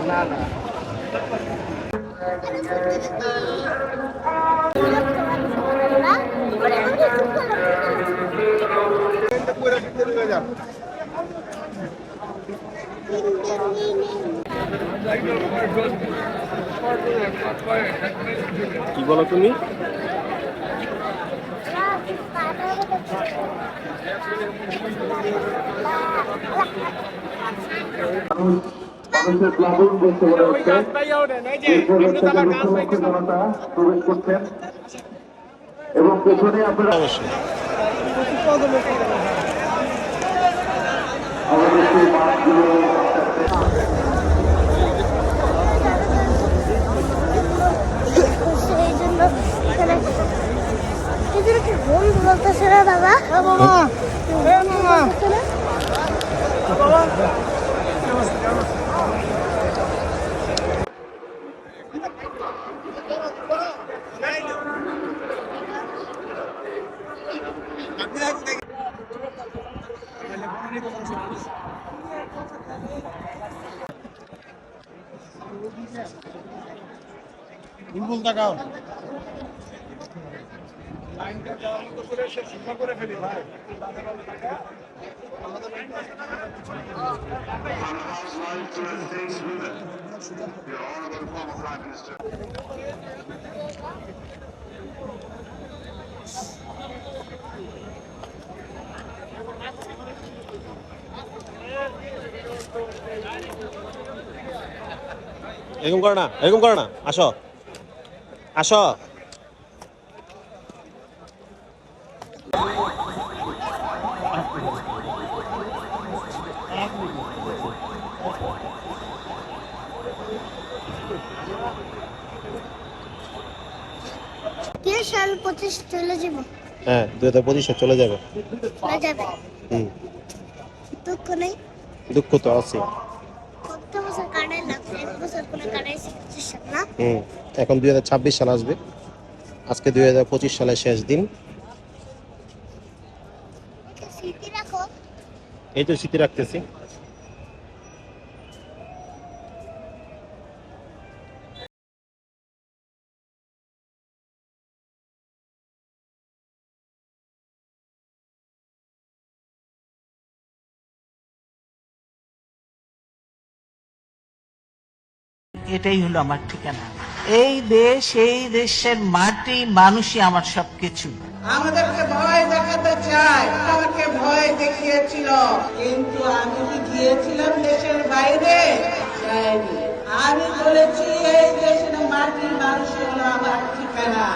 না না কি বলো তুমি? মানুষের প্লাবন বলতে মনে হচ্ছে জনতা প্রবেশ করছেন এবং পেছনে আপনারা আমাদের সেই মাছগুলো বুলবুল তাকাও লাইনটা যাওয়ার মতো করে সে শিক্ষা করে ফেলি ভাই এরকম করে না, এরকম করে না, আসো আসো। সাল 25 চলে যাব। হ্যাঁ 2025 চলে যাবে। চলে যাবে। দুঃখ নেই? দুঃখ তো আছে। কত বছর কাটাই লাগছে, এক বছর করে কাটাইছি 25 সাল না? এখন 2026 সাল আসবে, আজকে 2025 সালের শেষ দিন। স্মৃতি রাখো। এই তো স্মৃতি রাখতেছি। এটাই হলো আমার ঠিকানা। এই দেশ, এই দেশের মাটি, মানুষই আমার সবকিছু। আমাদেরকে ভয় দেখাতে চায়, আমাকে ভয় দেখিয়েছিল, কিন্তু আমি কি গিয়েছিলাম দেশের বাইরে? আমি বলেছি এই দেশের মাটি, মানুষই হলো আমার ঠিকানা।